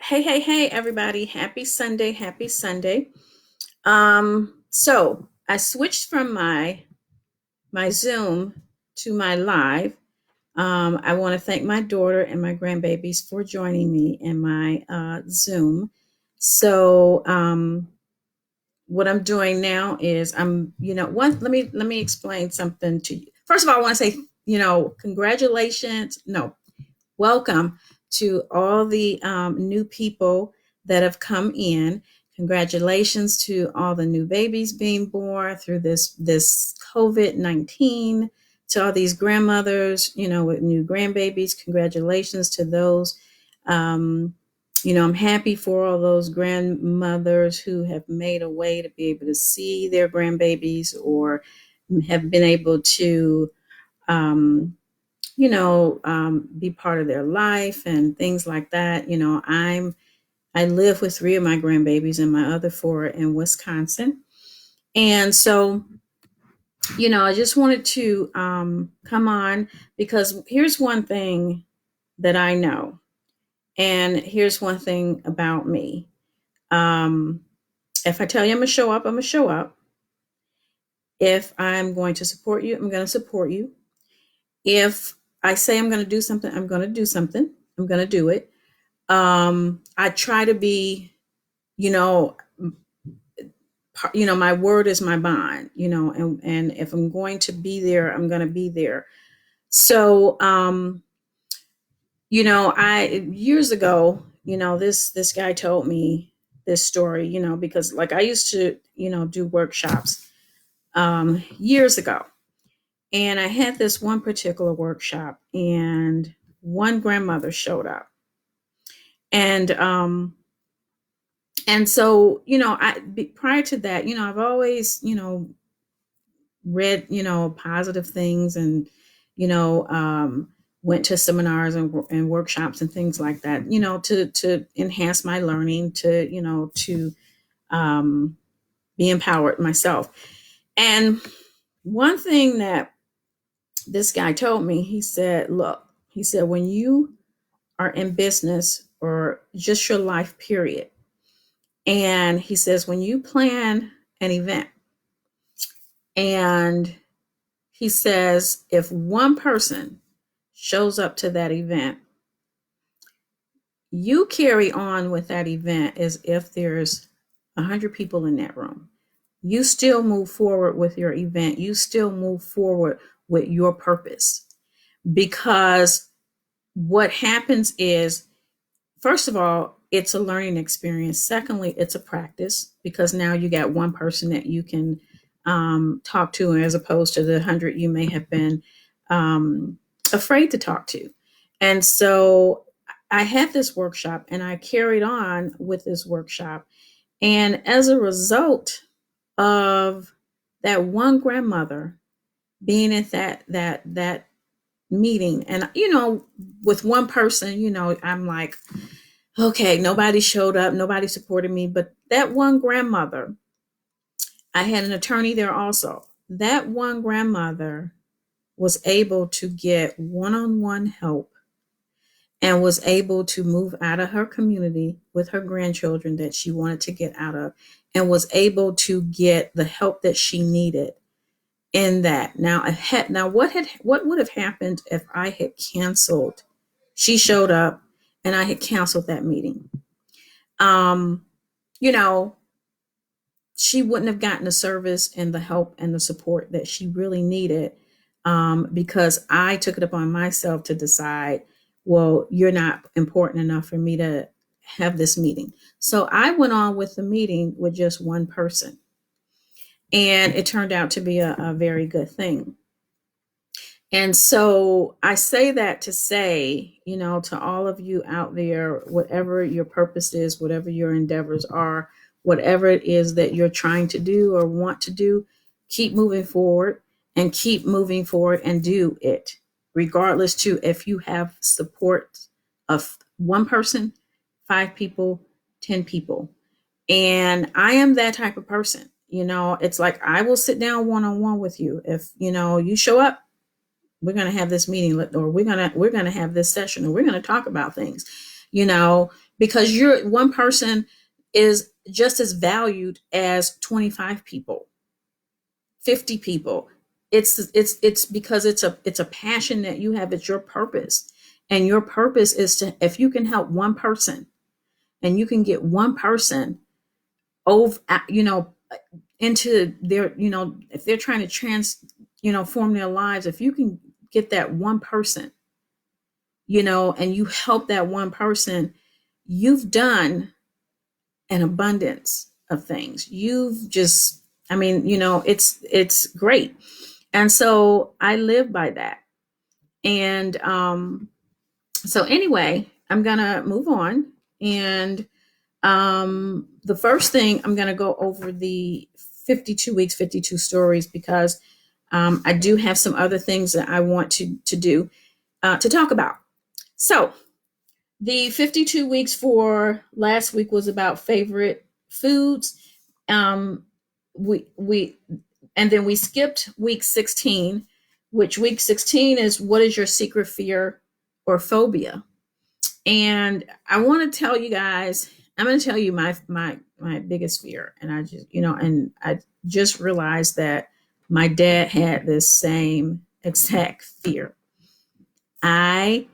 Hey, everybody. Happy Sunday. Happy Sunday. So I switched from my Zoom to my live. I want to thank my daughter and my grandbabies for joining me in my Zoom. So what I'm doing now is one. Let me explain something to you. First of all, I want to say, congratulations. No, welcome to all the new people that have come in. Congratulations to all the new babies being born through this COVID-19. To all these grandmothers, with new grandbabies, congratulations to those. Um, I'm happy for all those grandmothers who have made a way to be able to see their grandbabies or have been able to um, be part of their life and things like that. I live with three of my grandbabies and my other four in Wisconsin. And so, I just wanted to come on because here's one thing that I know. And here's one thing about me. Um, if I tell you I'm going to show up, I'm going to show up. If I'm going to support you, I'm going to support you. If I say I'm going to do something, I'm going to do something. I'm going to do it. I try to be, you know my word is my bond, and if I'm going to be there, I'm going to be there. So I years ago, this guy told me this story, because like I used to, do workshops years ago, and I had this one particular workshop, and one grandmother showed up, and so, prior to that, I've always, read, positive things, and, you know, um, went to seminars and workshops and things like that, to enhance my learning, to um, be empowered myself. And one thing that this guy told me, he said, look, he said, when you are in business or just your life period, and he says, when you plan an event, and he says, if one person shows up to that event, you carry on with that event as if there's 100 people in that room. You still move forward with your event. You still move forward with your purpose. Because what happens is, first of all, it's a learning experience. Secondly, it's a practice, because now you got one person that you can talk to, as opposed to the 100 you may have been afraid to talk to. And so I had this workshop, and I carried on with this workshop. And as a result of that one grandmother being at that meeting, and with one person, I'm like, okay, nobody showed up, nobody supported me. But that one grandmother, I had an attorney there also. That one grandmother was able to get one on one help, and was able to move out of her community with her grandchildren that she wanted to get out of, and was able to get the help that she needed in that. Now what would have happened if I had canceled? She showed up and I had canceled that meeting. Um, you know, she wouldn't have gotten the service and the help and the support that she really needed, because I took it upon myself to decide, well, you're not important enough for me to have this meeting. So I went on with the meeting with just one person, and it turned out to be a very good thing. And so I say that to say, to all of you out there, whatever your purpose is, whatever your endeavors are, whatever it is that you're trying to do or want to do, keep moving forward, and keep moving forward and do it, regardless to if you have support of one person, five people, 10 people. And I am that type of person. It's like I will sit down one on one with you. If, you show up, we're going to have this meeting, or we're going to have this session, or we're going to talk about things. because you're one person is just as valued as 25 people, 50 people. It's because it's a passion that you have. It's your purpose. And your purpose is to, if you can help one person and you can get one person over, into their, if they're trying to form their lives, if you can get that one person, and you help that one person, you've done an abundance of things. You've just, it's great. And so I live by that. And so anyway, I'm gonna move on. And the first thing, I'm gonna go over the 52 weeks, 52 stories, because I do have some other things that I want to do, to talk about. So the 52 weeks for last week was about favorite foods. Um, we and then we skipped week 16, which week 16 is, what is your secret fear or phobia? And I want to tell you guys, I'm going to tell you my biggest fear. And I just, and I just realized that my dad had this same exact fear. I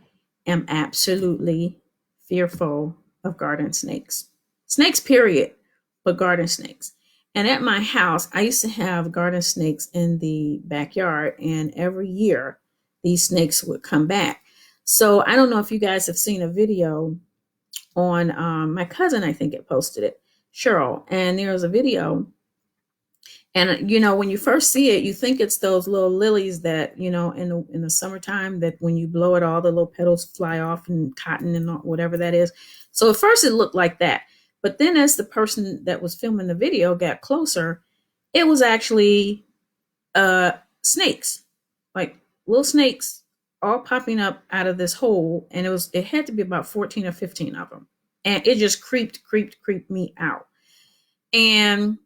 am absolutely fearful of garden snakes. Snakes, period, but garden snakes. And at my house, I used to have garden snakes in the backyard, and every year these snakes would come back. So I don't know if you guys have seen a video on, my cousin, I think it posted it, Cheryl, and there was a video. And when you first see it, you think it's those little lilies that, in the summertime, that when you blow it, all the little petals fly off, and cotton and whatever that is. So at first it looked like that. But then as the person that was filming the video got closer, it was actually snakes, like little snakes, all popping up out of this hole. And it had to be about 14 or 15 of them. And it just creeped me out. And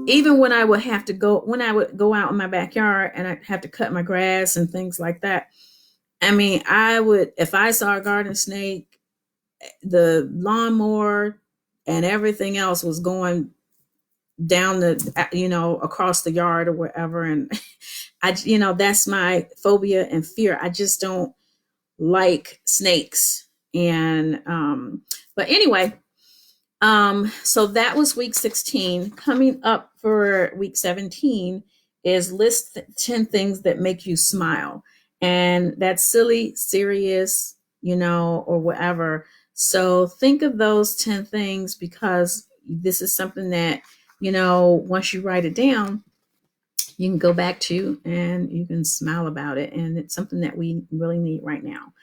even when I would go out in my backyard and I'd have to cut my grass and things like that. I mean, if I saw a garden snake, the lawnmower and everything else was going down across the yard or wherever. And that's my phobia and fear. I just don't like snakes. And, but anyway, so that was week 16. Coming up for week 17 is list 10 things that make you smile. And that's silly, serious, or whatever. So think of those 10 things, because this is something that, once you write it down, you can go back to and you can smile about it. And it's something that we really need right now.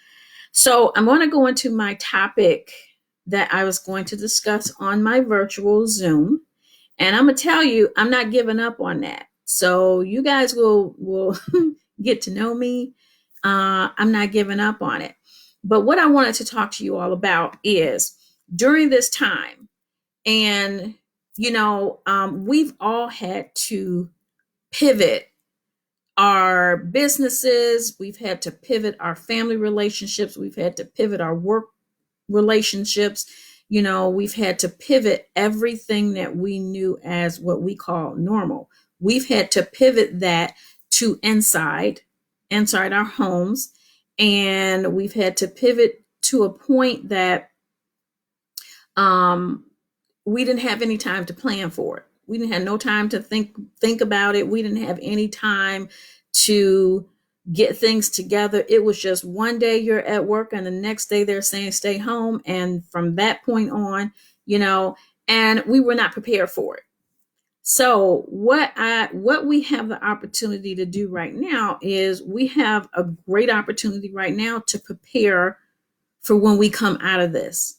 So I'm going to go into my topic that I was going to discuss on my virtual Zoom. And I'm going to tell you, I'm not giving up on that. So you guys will get to know me. I'm not giving up on it. But what I wanted to talk to you all about is, during this time, and, we've all had to pivot our businesses. We've had to pivot our family relationships. We've had to pivot our work relationships. We've had to pivot everything that we knew as what we call normal. We've had to pivot that to inside our homes. And we've had to pivot to a point that we didn't have any time to plan for it. We didn't have no time to think about it. We didn't have any time to get things together. It was just one day you're at work and the next day they're saying stay home. And from that point on, and we were not prepared for it. So what we have the opportunity to do right now is, we have a great opportunity right now to prepare for when we come out of this.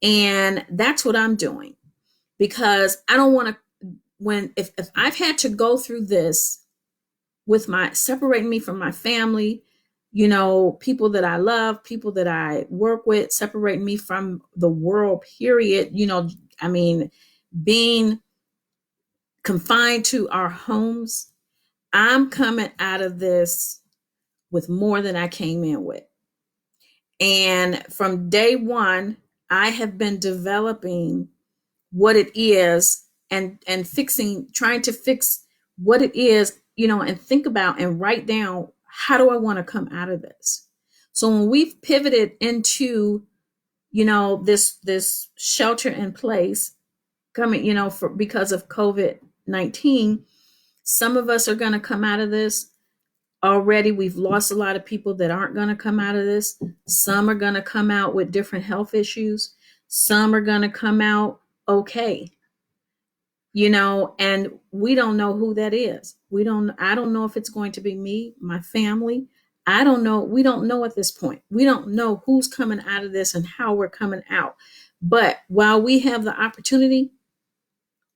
And that's what I'm doing, because I don't want to, if I've had to go through this with separating me from my family, people that I love, people that I work with, separating me from the world, period. Being confined to our homes, I'm coming out of this with more than I came in with. And from day one, I have been developing what it is and fixing, trying to fix what it is, and think about and write down, how do I want to come out of this? So when we've pivoted into, this shelter in place coming, for because of COVID-19, some of us are going to come out of this. Already we've lost a lot of people that aren't going to come out of this. Some are going to come out with different health issues. Some are going to come out okay, and we don't know who that is. I don't know if it's going to be me, my family. I don't know. We don't know at this point. We don't know who's coming out of this and how we're coming out. But while we have the opportunity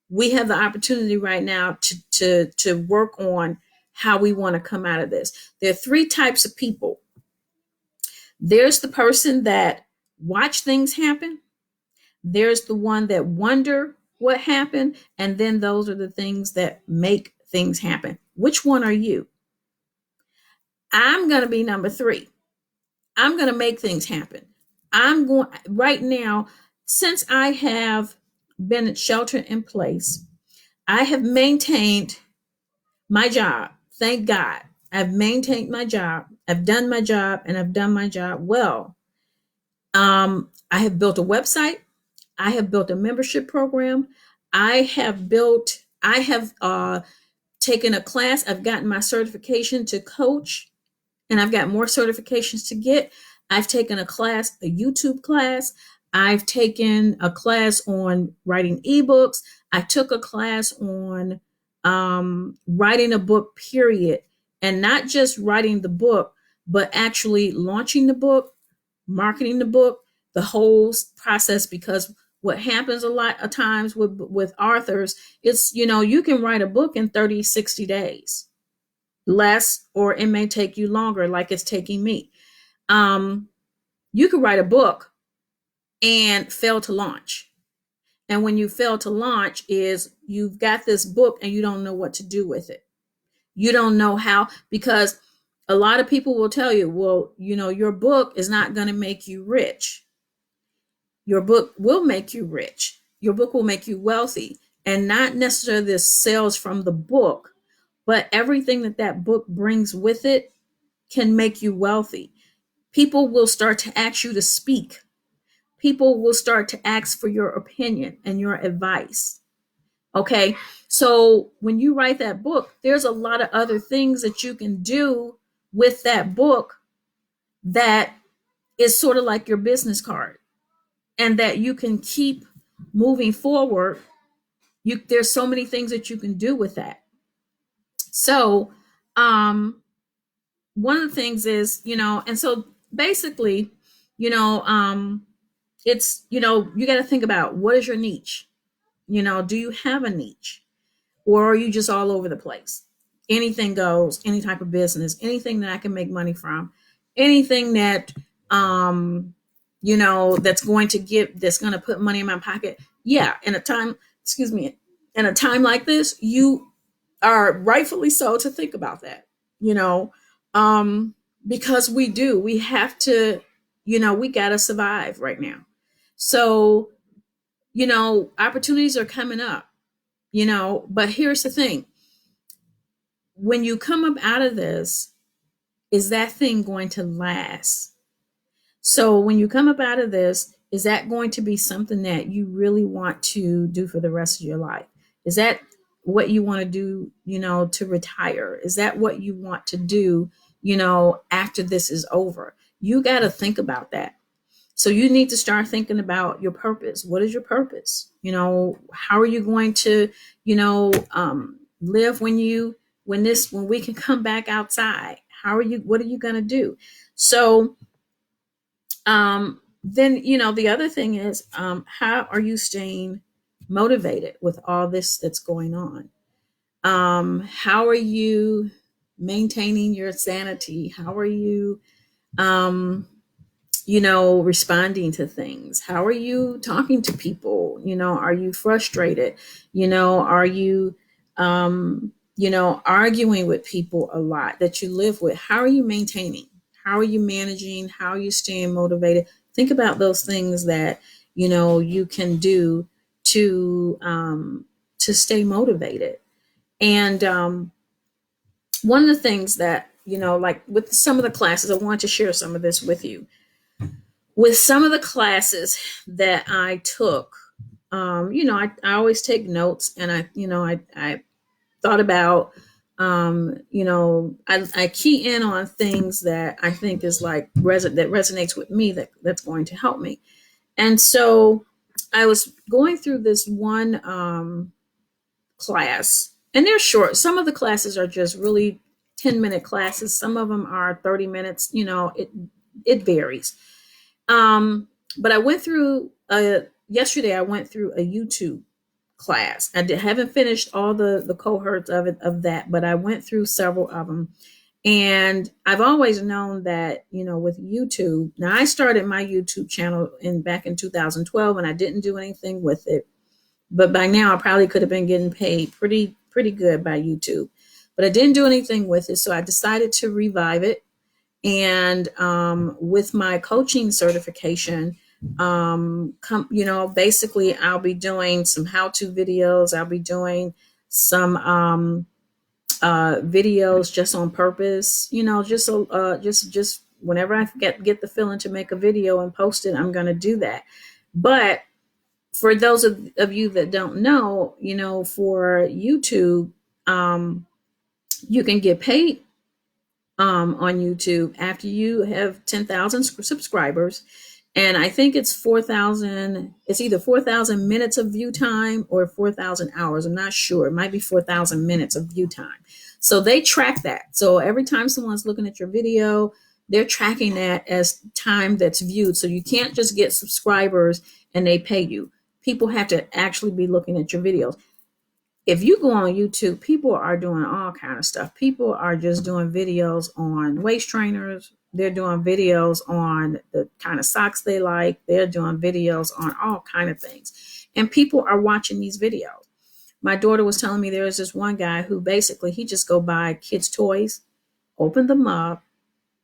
right now to work on how we want to come out of this. There are three types of people. There's the person that watch things happen. There's the one that wonder what happened, and then those are the things that make things happen. Which one are you? I'm going to be number 3. I'm going to make things happen. I'm going right now, since I have been sheltered in place, I have maintained my job. Thank God. I've maintained my job. I've done my job, and I've done my job well. I have built a website. I have built a membership program. I have taken a class. I've gotten my certification to coach, and I've got more certifications to get. I've taken a class, a YouTube class. I've taken a class on writing ebooks. I took a class on writing a book, period. And not just writing the book, but actually launching the book, marketing the book, the whole process. Because what happens a lot of times with authors, it's, you can write a book in 30, 60 days, less, or it may take you longer, like it's taking me. You could write a book and fail to launch. And when you fail to launch is you've got this book and you don't know what to do with it. You don't know how, because a lot of people will tell you, well, your book is not going to make you rich. Your book will make you rich. Your book will make you wealthy, and not necessarily the sales from the book, but everything that book brings with it can make you wealthy. People will start to ask you to speak. People will start to ask for your opinion and your advice. Okay. So when you write that book, there's a lot of other things that you can do with that book that is sort of like your business card, and that you can keep moving forward. There's so many things that you can do with that. So, one of the things is, and so basically, it's, you got to think about, what is your niche? Do you have a niche, or are you just all over the place? Anything goes, any type of business, anything that I can make money from, anything that, that's going to put money in my pocket. Yeah. In a time like this, you are rightfully so to think about that, because we have to, we got to survive right now. So, opportunities are coming up, but here's the thing. When you come up out of this, is that thing going to last? So when you come up out of this, is that going to be something that you really want to do for the rest of your life? Is that what you want to do, to retire? Is that what you want to do, after this is over? You got to think about that. So you need to start thinking about your purpose. What is your purpose? How are you going to, live when we can come back outside? What are you going to do? So, then, the other thing is, how are you staying motivated with all this that's going on? How are you maintaining your sanity? How are you, responding to things? How are you talking to people? Are you frustrated? Are you, arguing with people a lot that you live with? How are you maintaining? How are you managing? How are you staying motivated? Think about those things that you can do to stay motivated. And one of the things that like with some of the classes, I want to share some of this with you. With some of the classes that I took, I always take notes, and I thought about, I key in on things that I think is like that resonates with me, that's going to help me. And so I was going through this one class, and they're short. Some of the classes are just really 10-minute classes. Some of them are 30 minutes. It varies. But I went through yesterday. I went through a YouTube class. Haven't finished all the cohorts of that, but I went through several of them. And I've always known that, with YouTube. Now, I started my YouTube channel back in 2012, and I didn't do anything with it. But by now, I probably could have been getting paid pretty good by YouTube. But I didn't do anything with it, so I decided to revive it. And with my coaching certification, basically I'll be doing some how-to videos. I'll be doing some videos just on purpose, just whenever I get the feeling to make a video and post it, I'm going to do that. But for those of you that don't know, for YouTube, you can get paid on YouTube after you have 10,000 subscribers. And I think it's 4,000, it's either 4,000 minutes of view time or 4,000 hours. I'm not sure. It might be 4,000 minutes of view time. So they track that. So every time someone's looking at your video, they're tracking that as time that's viewed. So you can't just get subscribers and they pay you. People have to actually be looking at your videos. If you go on YouTube, people are doing all kind of stuff. People are just doing videos on waist trainers. They're doing videos on the kind of socks they like. They're doing videos on all kind of things. And people are watching these videos. My daughter was telling me there was this one guy who basically, he just go buy kids' toys, open them up,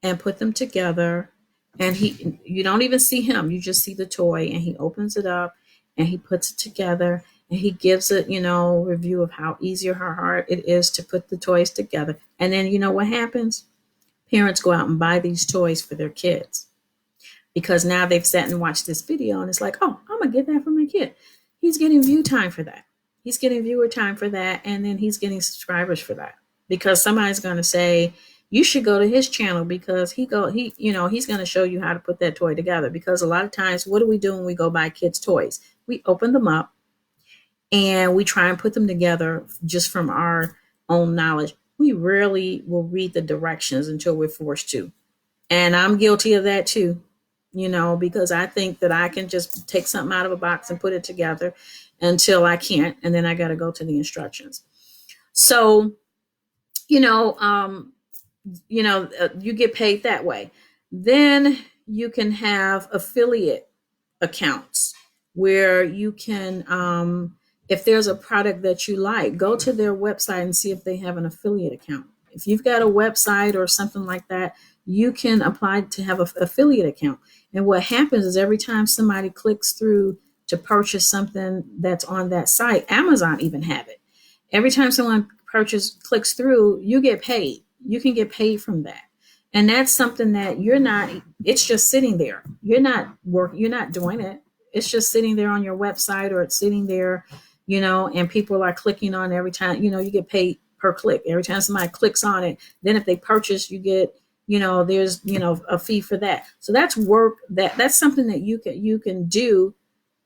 and put them together. And you don't even see him. You just see the toy, and he opens it up and he puts it together. And he gives a, review of how easy or how hard it is to put the toys together. And then what happens? Parents go out and buy these toys for their kids because now they've sat and watched this video and it's like, oh, I'm going to get that for my kid. He's getting view time for that. He's getting viewer time for that. And then he's getting subscribers for that because somebody's going to say, you should go to his channel because he's going to show you how to put that toy together. Because a lot of times, what do we do when we go buy kids' toys? We open them up and we try and put them together just from our own knowledge. We rarely will read the directions until we're forced to. And I'm guilty of that too, because I think that I can just take something out of a box and put it together until I can't. And then I got to go to the instructions. So, you get paid that way. Then you can have affiliate accounts where you can, if there's a product that you like, go to their website and see if they have an affiliate account. If you've got a website or something like that, you can apply to have an affiliate account. And what happens is every time somebody clicks through to purchase something that's on that site, Amazon even have it. Every time someone clicks through, you get paid. You can get paid from that. And that's something that it's just sitting there. You're not doing it. It's just sitting there on your website, or it's sitting there, and people are clicking on every time, you get paid per click. Every time somebody clicks on it, then if they purchase, you get, there's, a fee for that. So that's work that's something that you can do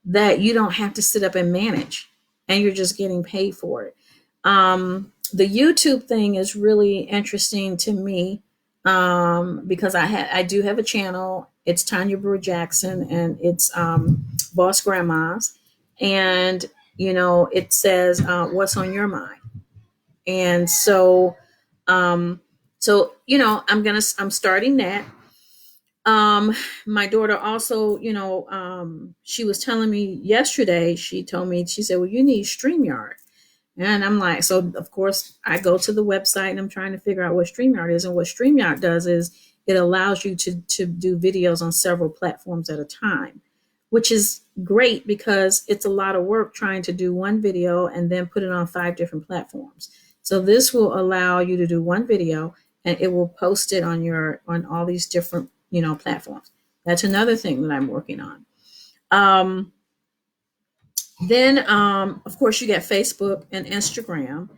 that you don't have to sit up and manage, and you're just getting paid for it. The YouTube thing is really interesting to me because I do have a channel. It's Tanya Brewer Jackson, and it's Boss Grandmas, and it says what's on your mind. And so I'm starting that. My daughter also, she was telling me yesterday, she said, well, you need StreamYard. And I'm like, so of course I go to the website and I'm trying to figure out what StreamYard is. And what StreamYard does is it allows you to do videos on several platforms at a time, which is great because it's a lot of work trying to do one video and then put it on 5 different platforms. So this will allow you to do one video and it will post it on all these different, platforms. That's another thing that I'm working on. Then, of course, you get Facebook and Instagram.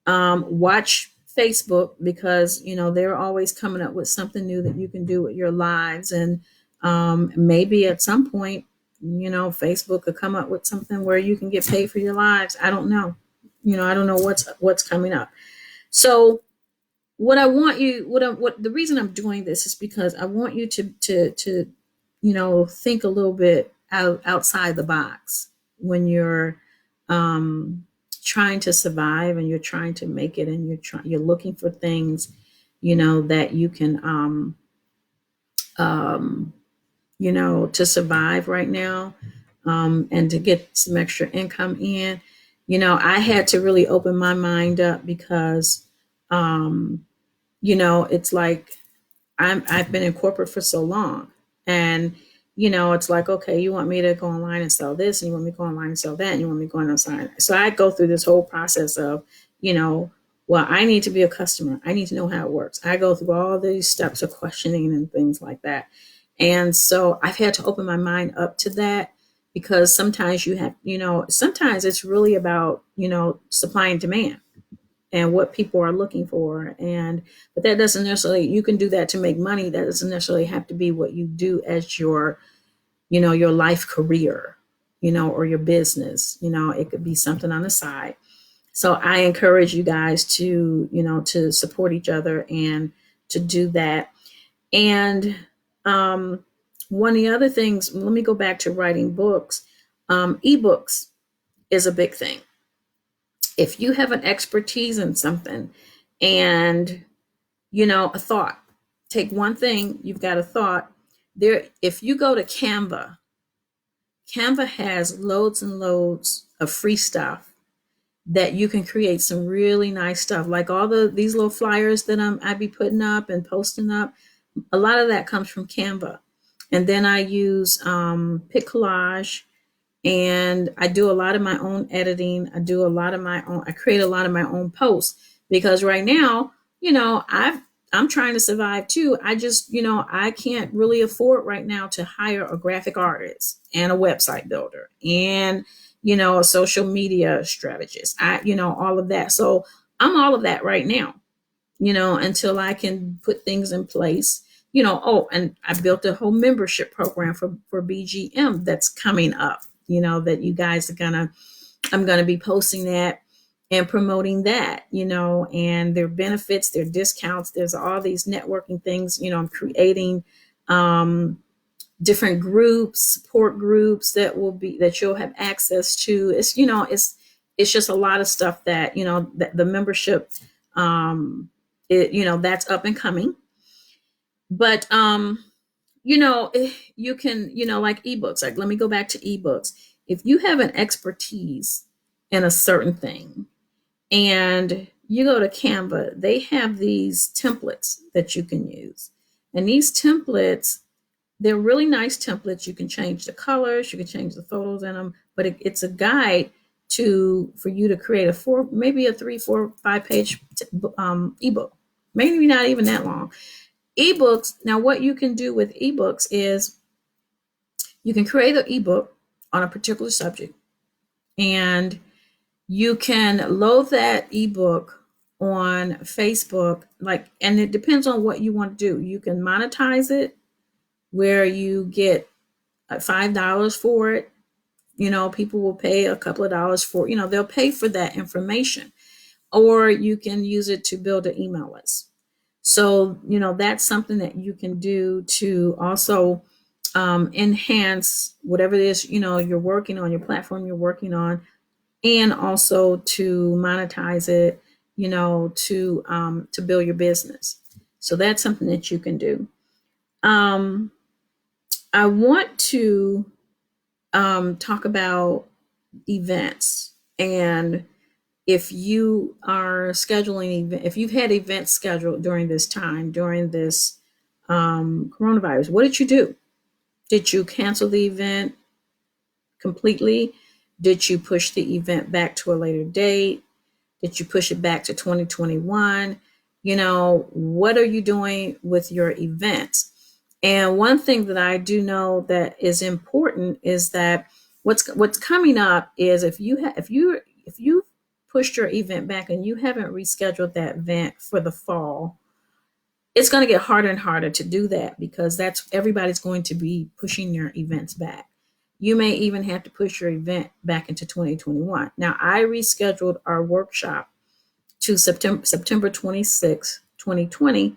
Watch Facebook because they're always coming up with something new that you can do with your lives, and maybe at some point, Facebook could come up with something where you can get paid for your lives. I don't know. I don't know what's coming up. So what I want you, what the reason I'm doing this is because I want you to think a little bit outside the box when you're trying to survive and you're trying to make it, and you're looking for things that you can um, to survive right now, and to get some extra income in. I had to really open my mind up because um, it's like I've been in corporate for so long, and it's like, okay, you want me to go online and sell this, and you want me to go online and sell that, and you want me to go online. So I go through this whole process of, well, I need to be a customer. I need to know how it works. I go through all these steps of questioning and things like that. And so I've had to open my mind up to that, because sometimes sometimes it's really about, supply and demand and what people are looking for. But that doesn't necessarily, you can do that to make money. That doesn't necessarily have to be what you do as your life career, or your business. It could be something on the side. So I encourage you guys to support each other and to do that. And one of the other things, let me go back to writing books. Ebooks is a big thing. If you have an expertise in something, and a thought, take one thing, you've got a thought there. If you go to Canva has loads and loads of free stuff that you can create some really nice stuff, like all these little flyers that I be putting up and posting up. A lot of that comes from Canva. And then I use PicCollage, and I do a lot of my own editing. I create a lot of my own posts, because right now, I'm trying to survive too. I can't really afford right now to hire a graphic artist and a website builder and, a social media strategist. All of that. So I'm all of that right now, until I can put things in place. Oh, and I built a whole membership program for BGM that's coming up, that you guys I'm gonna be posting that and promoting that, and their benefits, their discounts. There's all these networking things. I'm creating different groups, support groups that you'll have access to. It's just a lot of stuff that that the membership, that's up and coming. But you can, like ebooks. Like, let me go back to ebooks. If you have an expertise in a certain thing, and you go to Canva, they have these templates that you can use. And these templates, they're really nice templates. You can change the colors, you can change the photos in them, but it's a guide for you to create maybe a 3, 4, 5 page ebook. Maybe not even that long. Ebooks, now what you can do with ebooks is you can create an ebook on a particular subject, and you can load that ebook on Facebook, and it depends on what you want to do. You can monetize it where you get $5 for it. People will pay a couple of dollars for, they'll pay for that information. Or you can use it to build an email list. So, that's something that you can do to also enhance whatever it is, you're working on, your platform you're working on, and also to monetize it, to build your business. So that's something that you can do. I want to talk about events. And if you are scheduling if you've had events scheduled during this time, during this coronavirus. What did you do? Did you cancel the event completely? Did you push the event back to a later date? Did you push it back to 2021? What are you doing with your events? And one thing that I do know that is important is that what's coming up is if you pushed your event back and you haven't rescheduled that event for the fall, it's going to get harder and harder to do that because that's everybody's going to be pushing their events back. You may even have to push your event back into 2021. Now, I rescheduled our workshop to September 26, 2020.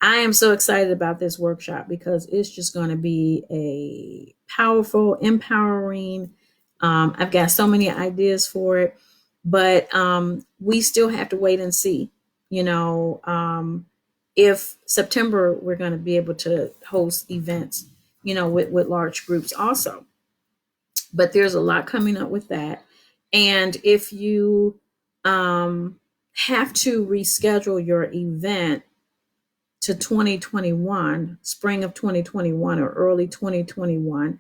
I am so excited about this workshop because it's just going to be a powerful, empowering. I've got so many ideas for it, but we still have to wait and see. If September we're going to be able to host events, with large groups also. But there's a lot coming up with that, and if you have to reschedule your event to 2021, spring of 2021 or early 2021,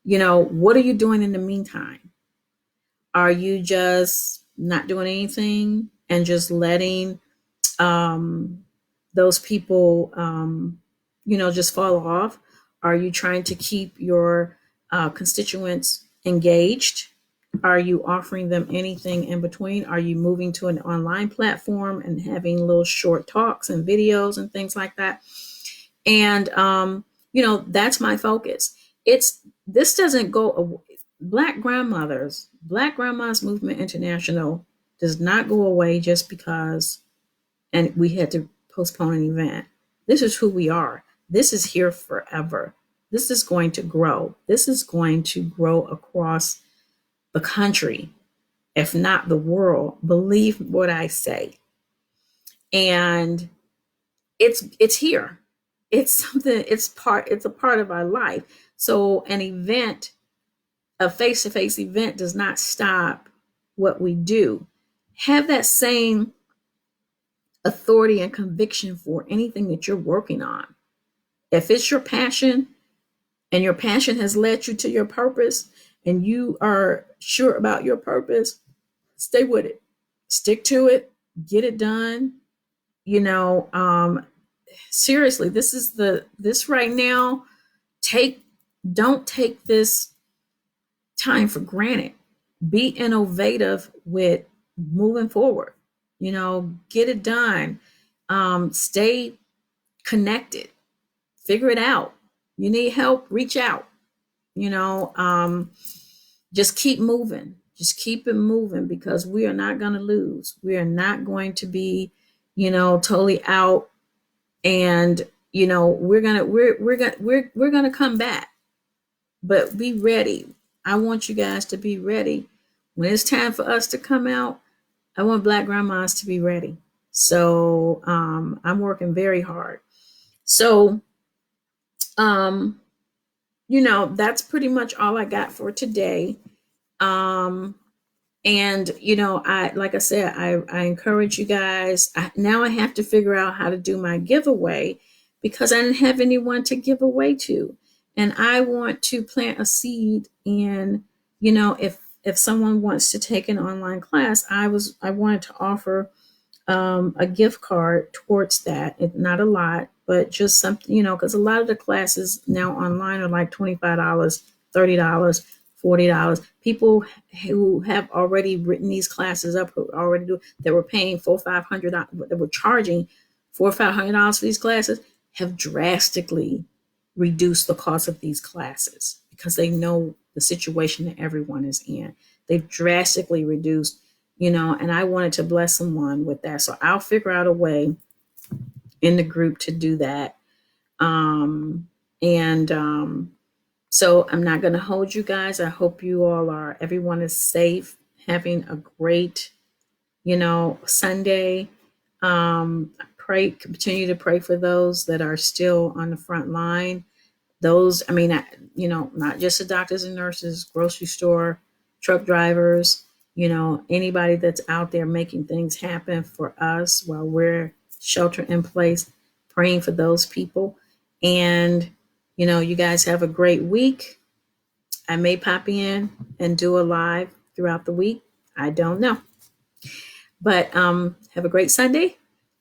what are you doing in the meantime? Are you just not doing anything and just letting those people, just fall off? Are you trying to keep your constituents engaged? Are you offering them anything in between? Are you moving to an online platform and having little short talks and videos and things like that? And, that's my focus. This doesn't go away. Black Grandmas Movement International does not go away just because and we had to postpone an event. This is who we are. This is here forever. This is going to grow. This is going to grow across the country, if not the world. Believe what I say. And it's here. It's something, it's a part of our life. So an event, a face-to-face event does not stop what we do. Have that same authority and conviction for anything that you're working on. If it's your passion and your passion has led you to your purpose and you are sure about your purpose, stay with it. Stick to it. Get it done. Seriously, this right now, don't take this time for granted. Be innovative with moving forward. Get it done. Stay connected. Figure it out. You need help, reach out. Just keep moving. Just keep it moving because we are not going to lose. We are not going to be, totally out. And we're gonna come back. But be ready. I want you guys to be ready. When it's time for us to come out, I want Black grandmas to be ready. So I'm working very hard. So that's pretty much all I got for today. And like I said, I encourage you guys. Now I have to figure out how to do my giveaway because I didn't have anyone to give away to, and I want to plant a seed in. If someone wants to take an online class, I wanted to offer a gift card towards that. Not a lot, but just something, because a lot of the classes now online are like $25, $30. $40. People who have already written these classes up, who already do, that were paying $400-500, that were charging $400-500 for these classes, have drastically reduced the cost of these classes because they know the situation that everyone is in. They've drastically reduced, and I wanted to bless someone with that. So I'll figure out a way in the group to do that. So I'm not going to hold you guys. I hope everyone is safe, having a great, Sunday. Continue to pray for those that are still on the front line. Those, not just the doctors and nurses, grocery store, truck drivers, anybody that's out there making things happen for us while we're shelter in place, praying for those people. And, you guys have a great week. I may pop in and do a live throughout the week. I don't know. But have a great Sunday.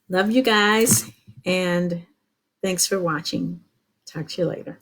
Love you guys. And thanks for watching. Talk to you later.